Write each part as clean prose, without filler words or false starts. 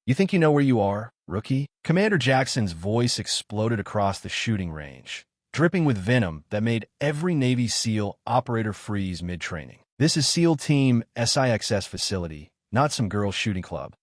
You think you know where you are, rookie? Commander Jackson's voice exploded across the shooting range, dripping with venom that made every Navy SEAL operator freeze mid-training. This is SEAL Team SIXS facility, not some girls' shooting club.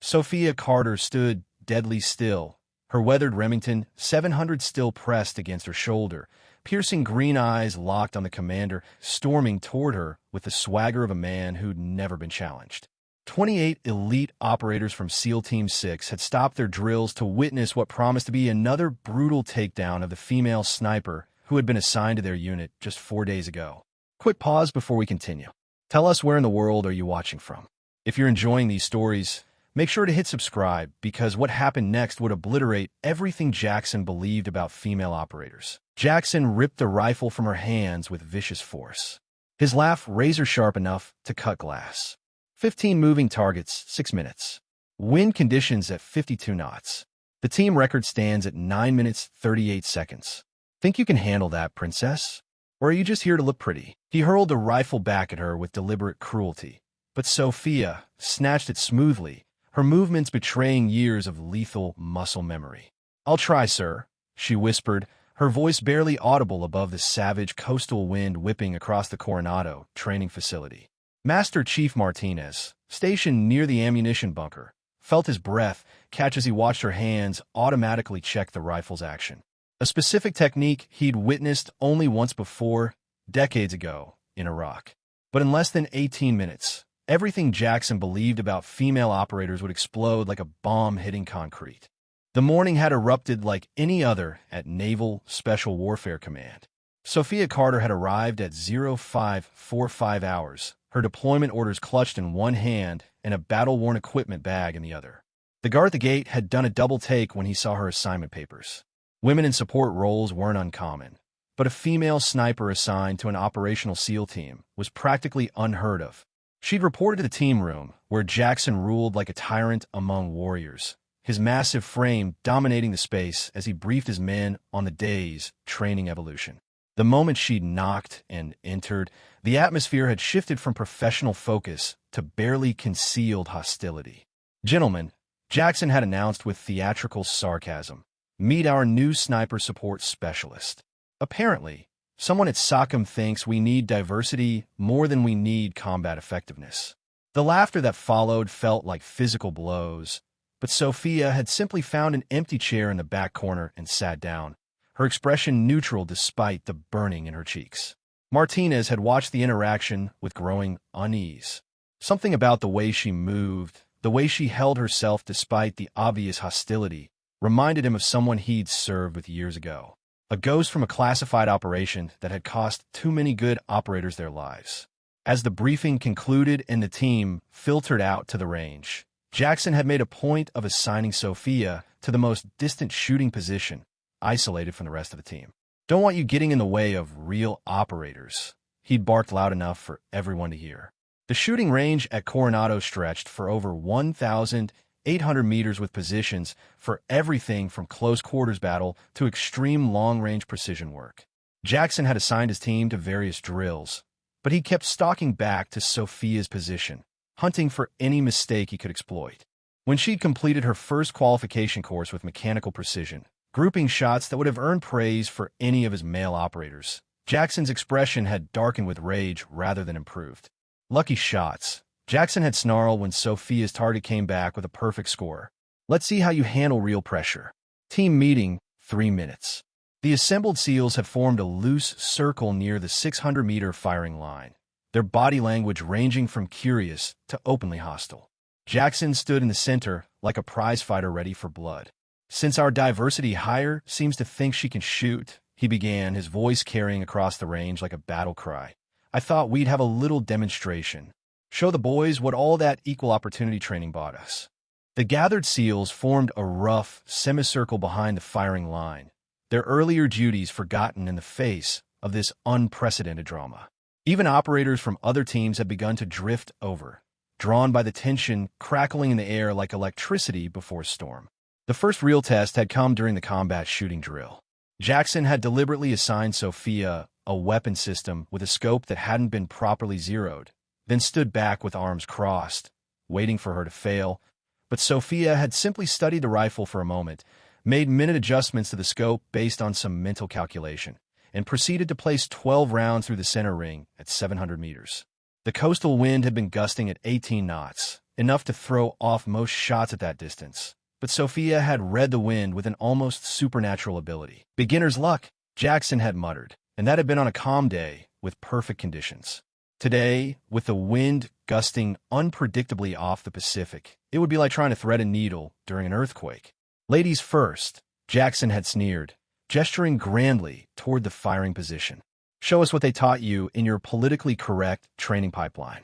Sophia Carter stood deadly still, her weathered Remington 700 still pressed against her shoulder, piercing green eyes locked on the commander, storming toward her with the swagger of a man who'd never been challenged. 28 elite operators from SEAL Team 6 had stopped their drills to witness what promised to be another brutal takedown of the female sniper who had been assigned to their unit just 4 days ago. Quick pause before we continue. Tell us where in the world are you watching from. If you're enjoying these stories, make sure to hit subscribe because what happened next would obliterate everything Jackson believed about female operators. Jackson ripped the rifle from her hands with vicious force, his laugh razor-sharp enough to cut glass. 15 moving targets, 6 minutes. Wind conditions at 52 knots. The team record stands at 9 minutes, 38 seconds. Think you can handle that, princess? Or are you just here to look pretty? He hurled the rifle back at her with deliberate cruelty. But Sophia snatched it smoothly, her movements betraying years of lethal muscle memory. "I'll try, sir," she whispered, her voice barely audible above the savage coastal wind whipping across the Coronado training facility. Master Chief Martinez, stationed near the ammunition bunker, felt his breath catch as he watched her hands automatically check the rifle's action. A specific technique he'd witnessed only once before, decades ago, in Iraq. But in less than 18 minutes, everything Jackson believed about female operators would explode like a bomb hitting concrete. The morning had erupted like any other at Naval Special Warfare Command. Sophia Carter had arrived at 0545 hours, her deployment orders clutched in one hand and a battle-worn equipment bag in the other. The guard at the gate had done a double take when he saw her assignment papers. Women in support roles weren't uncommon, but a female sniper assigned to an operational SEAL team was practically unheard of. She'd reported to the team room, where Jackson ruled like a tyrant among warriors, his massive frame dominating the space as he briefed his men on the day's training evolution. The moment she'd knocked and entered, the atmosphere had shifted from professional focus to barely concealed hostility. "Gentlemen," Jackson had announced with theatrical sarcasm, "meet our new sniper support specialist." Apparently, someone at SOCOM thinks we need diversity more than we need combat effectiveness. The laughter that followed felt like physical blows, but Sophia had simply found an empty chair in the back corner and sat down, her expression neutral despite the burning in her cheeks. Martinez had watched the interaction with growing unease. Something about the way she moved, the way she held herself despite the obvious hostility, reminded him of someone he'd served with years ago. A ghost from a classified operation that had cost too many good operators their lives. As the briefing concluded and the team filtered out to the range, Jackson had made a point of assigning Sophia to the most distant shooting position, isolated from the rest of the team. "Don't want you getting in the way of real operators," he'd barked loud enough for everyone to hear. The shooting range at Coronado stretched for over 1,800 meters with positions for everything from close quarters battle to extreme long-range precision work. Jackson had assigned his team to various drills, but he kept stalking back to Sophia's position, hunting for any mistake he could exploit. When she'd completed her first qualification course with mechanical precision, grouping shots that would have earned praise for any of his male operators, Jackson's expression had darkened with rage rather than improved. "Lucky shots," Jackson had snarled when Sophia's target came back with a perfect score. "Let's see how you handle real pressure." Team meeting, 3 minutes. The assembled SEALs had formed a loose circle near the 600-meter firing line, their body language ranging from curious to openly hostile. Jackson stood in the center like a prizefighter ready for blood. "Since our diversity hire seems to think she can shoot," he began, his voice carrying across the range like a battle cry, "I thought we'd have a little demonstration. Show the boys what all that equal opportunity training bought us." The gathered SEALs formed a rough semicircle behind the firing line, their earlier duties forgotten in the face of this unprecedented drama. Even operators from other teams had begun to drift over, drawn by the tension crackling in the air like electricity before a storm. The first real test had come during the combat shooting drill. Jackson had deliberately assigned Sophia a weapon system with a scope that hadn't been properly zeroed, then stood back with arms crossed, waiting for her to fail, But Sophia had simply studied the rifle for a moment, made minute adjustments to the scope based on some mental calculation, and proceeded to place 12 rounds through the center ring at 700 meters. The coastal wind had been gusting at 18 knots, enough to throw off most shots at that distance. But Sophia had read the wind with an almost supernatural ability. Beginner's luck, Jackson had muttered, and that had been on a calm day with perfect conditions. Today, with the wind gusting unpredictably off the Pacific, it would be like trying to thread a needle during an earthquake. Ladies first, Jackson had sneered, gesturing grandly toward the firing position. Show us what they taught you in your politically correct training pipeline.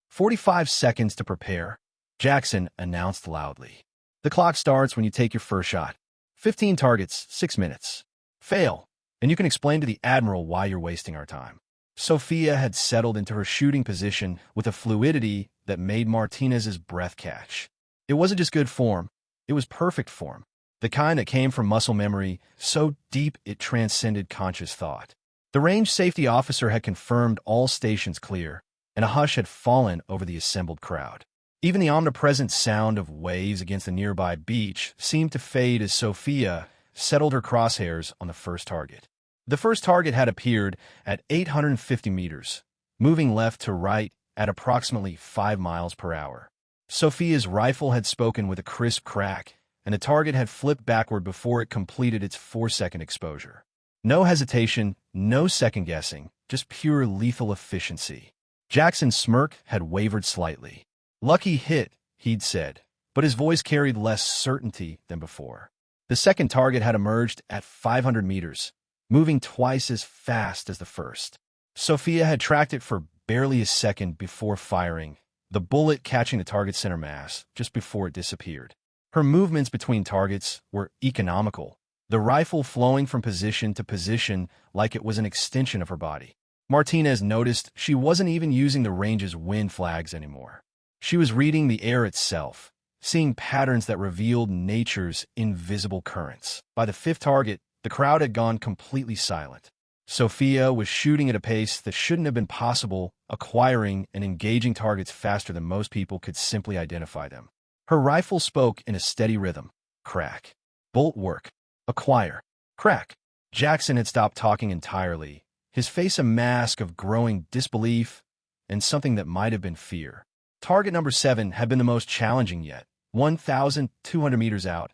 45 seconds to prepare, Jackson announced loudly. The clock starts when you take your first shot. 15 targets, 6 minutes. Fail, and you can explain to the Admiral why you're wasting our time. Sophia had settled into her shooting position with a fluidity that made Martinez's breath catch. It wasn't just good form, it was perfect form. The kind that came from muscle memory, so deep it transcended conscious thought. The range safety officer had confirmed all stations clear, and a hush had fallen over the assembled crowd. Even the omnipresent sound of waves against the nearby beach seemed to fade as Sophia settled her crosshairs on the first target. The first target had appeared at 850 meters, moving left to right at approximately 5 miles per hour. Sophia's rifle had spoken with a crisp crack, and the target had flipped backward before it completed its 4-second exposure. No hesitation, no second-guessing, just pure lethal efficiency. Jackson's smirk had wavered slightly. Lucky hit, he'd said, but his voice carried less certainty than before. The second target had emerged at 500 meters, moving twice as fast as the first. Sophia had tracked it for barely a second before firing, the bullet catching the target's center mass just before it disappeared. Her movements between targets were economical, the rifle flowing from position to position like it was an extension of her body. Martinez noticed she wasn't even using the range's wind flags anymore. She was reading the air itself, seeing patterns that revealed nature's invisible currents. By the fifth target, the crowd had gone completely silent. Sophia was shooting at a pace that shouldn't have been possible, acquiring and engaging targets faster than most people could simply identify them. Her rifle spoke in a steady rhythm. Crack. Bolt work. Acquire. Crack. Jackson had stopped talking entirely, his face a mask of growing disbelief and something that might have been fear. Target number 7 had been the most challenging yet, 1,200 meters out,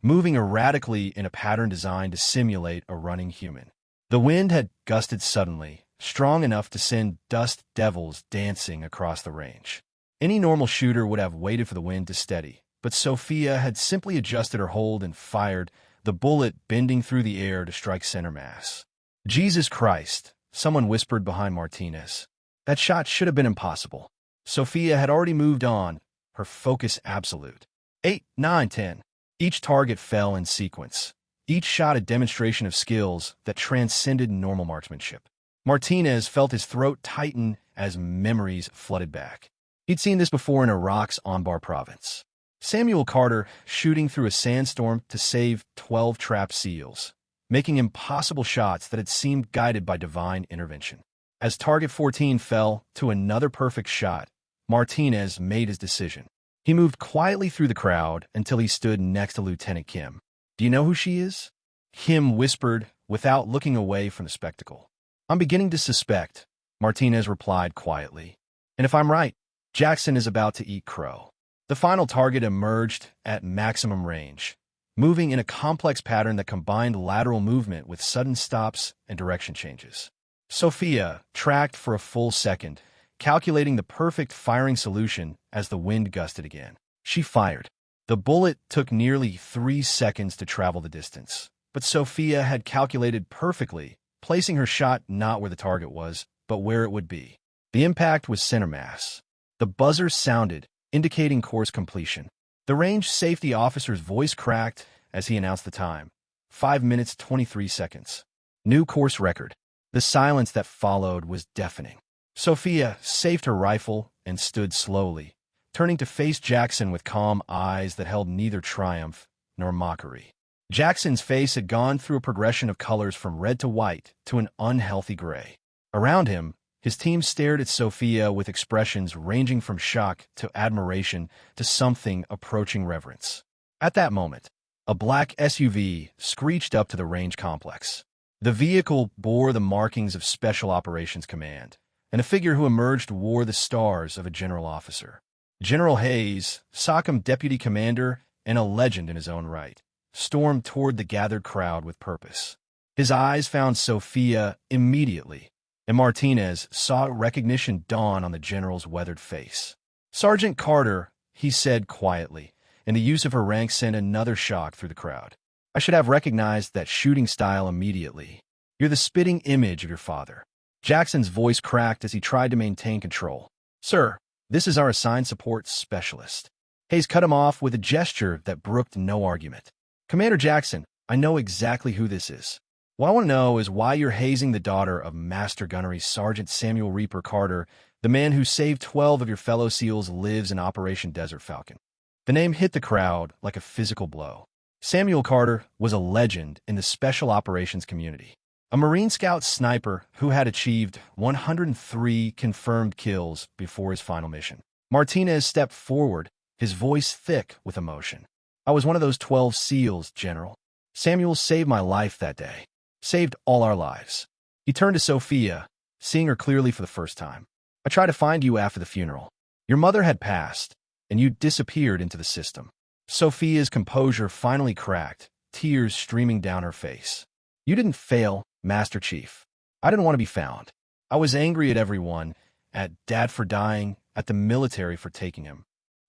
moving erratically in a pattern designed to simulate a running human. The wind had gusted suddenly, strong enough to send dust devils dancing across the range. Any normal shooter would have waited for the wind to steady, but Sophia had simply adjusted her hold and fired, the bullet bending through the air to strike center mass. Jesus Christ, someone whispered behind Martinez. That shot should have been impossible. Sophia had already moved on, her focus absolute. 8, 9, 10. Each target fell in sequence. Each shot a demonstration of skills that transcended normal marksmanship. Martinez felt his throat tighten as memories flooded back. He'd seen this before in Iraq's Anbar province. Sophia Carter shooting through a sandstorm to save 12 trapped seals, making impossible shots that had seemed guided by divine intervention. As target 14 fell to another perfect shot, Martinez made his decision. He moved quietly through the crowd until he stood next to Lieutenant Kim. Do you know who she is? Kim whispered without looking away from the spectacle. I'm beginning to suspect, Martinez replied quietly. And if I'm right, Jackson is about to eat crow. The final target emerged at maximum range, moving in a complex pattern that combined lateral movement with sudden stops and direction changes. Sophia tracked for a full second, calculating the perfect firing solution as the wind gusted again. She fired. The bullet took nearly 3 seconds to travel the distance, but Sophia had calculated perfectly, placing her shot not where the target was, but where it would be. The impact was center mass. The buzzer sounded, indicating course completion. The range safety officer's voice cracked as he announced the time. 5 minutes, 23 seconds. New course record. The silence that followed was deafening. Sophia saved her rifle and stood slowly, turning to face Jackson with calm eyes that held neither triumph nor mockery. Jackson's face had gone through a progression of colors from red to white to an unhealthy gray. Around him, His team stared at Sophia with expressions ranging from shock to admiration to something approaching reverence. At that moment, a black SUV screeched up to the range complex. The vehicle bore the markings of Special Operations Command, and a figure who emerged wore the stars of a general officer. General Hayes, SOCOM deputy commander and a legend in his own right, stormed toward the gathered crowd with purpose. His eyes found Sophia immediately, and Martinez saw recognition dawn on the general's weathered face. "Sergeant Carter," he said quietly, and the use of her rank sent another shock through the crowd. "I should have recognized that shooting style immediately. You're the spitting image of your father." Jackson's voice cracked as he tried to maintain control. "Sir, this is our assigned support specialist." Hayes cut him off with a gesture that brooked no argument. "Commander Jackson, I know exactly who this is. What I want to know is why you're hazing the daughter of Master Gunnery Sergeant Samuel Reaper Carter, the man who saved 12 of your fellow SEALs lives in Operation Desert Falcon." The name hit the crowd like a physical blow. Samuel Carter was a legend in the Special Operations community. A Marine Scout sniper who had achieved 103 confirmed kills before his final mission. Martinez stepped forward, his voice thick with emotion. "I was one of those 12 SEALs, General. Samuel saved my life that day. Saved all our lives." He turned to Sophia, seeing her clearly for the first time. "I tried to find you after the funeral. Your mother had passed, and you disappeared into the system." Sophia's composure finally cracked, tears streaming down her face. "You didn't fail, Master Chief. I didn't want to be found. I was angry at everyone, at Dad for dying, at the military for taking him."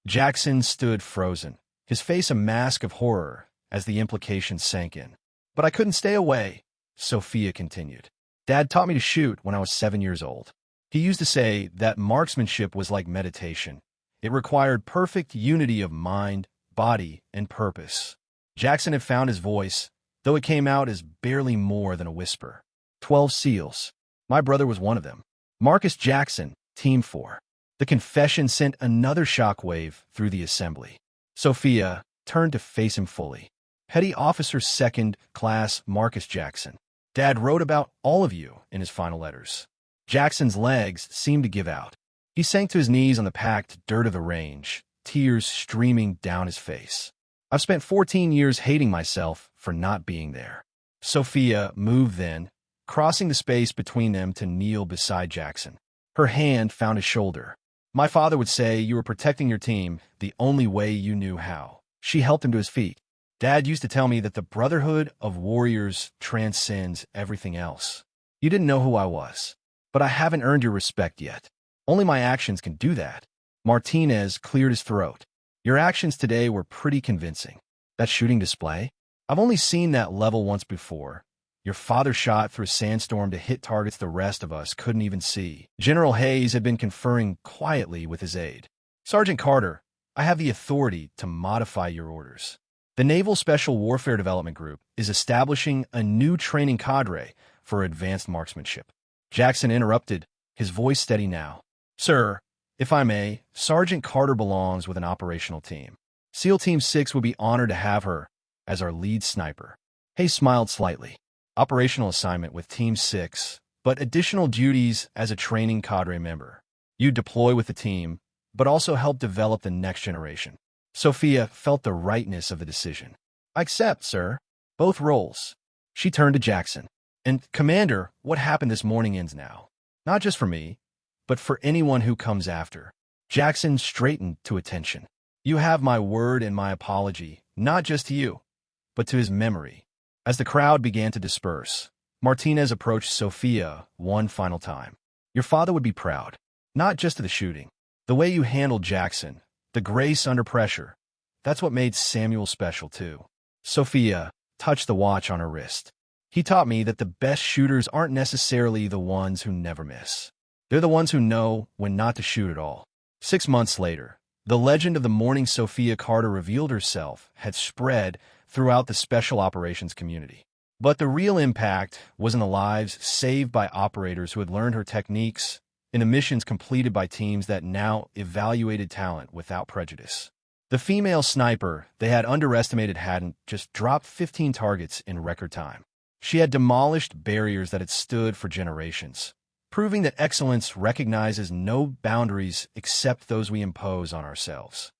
Jackson stood frozen, his face a mask of horror as the implication sank in. "But I couldn't stay away," Sophia continued. "Dad taught me to shoot when I was 7 years old. He used to say that marksmanship was like meditation. It required perfect unity of mind, body, and purpose." Jackson had found his voice, though it came out as barely more than a whisper. 12 SEALs. My brother was one of them. Marcus Jackson, Team 4. The confession sent another shockwave through the assembly. Sophia turned to face him fully. "Petty Officer 2nd Class Marcus Jackson. Dad wrote about all of you in his final letters." Jackson's legs seemed to give out. He sank to his knees on the packed dirt of the range, tears streaming down his face. "I've spent 14 years hating myself for not being there." Sophia moved then, crossing the space between them to kneel beside Jackson. Her hand found his shoulder. "My father would say you were protecting your team the only way you knew how." She helped him to his feet. "Dad used to tell me that the brotherhood of warriors transcends everything else. You didn't know who I was, but I haven't earned your respect yet. Only my actions can do that." Martinez cleared his throat. "Your actions today were pretty convincing. That shooting display? I've only seen that level once before. Your father shot through a sandstorm to hit targets the rest of us couldn't even see." General Hayes had been conferring quietly with his aide. "Sergeant Carter, I have the authority to modify your orders. The Naval Special Warfare Development Group is establishing a new training cadre for advanced marksmanship." Jackson interrupted, his voice steady now. "Sir, if I may, Sergeant Carter belongs with an operational team. SEAL Team 6 would be honored to have her as our lead sniper." Hayes smiled slightly. "Operational assignment with Team 6, but additional duties as a training cadre member. You deploy with the team, but also help develop the next generation." Sophia felt the rightness of the decision. "I accept, sir. Both roles." She turned to Jackson. "And, Commander, what happened this morning ends now. Not just for me, but for anyone who comes after." Jackson straightened to attention. "You have my word and my apology, not just to you, but to his memory." As the crowd began to disperse, Martinez approached Sophia one final time. "Your father would be proud, not just of the shooting. The way you handled Jackson, the grace under pressure, that's what made Samuel special too." Sophia touched the watch on her wrist. "He taught me that the best shooters aren't necessarily the ones who never miss. They're the ones who know when not to shoot at all." 6 months later, the legend of the morning Sophia Carter revealed herself had spread throughout the Special Operations community. But the real impact was in the lives saved by operators who had learned her techniques, in the missions completed by teams that now evaluated talent without prejudice. The female sniper they had underestimated hadn't just dropped 15 targets in record time. She had demolished barriers that had stood for generations, proving that excellence recognizes no boundaries except those we impose on ourselves.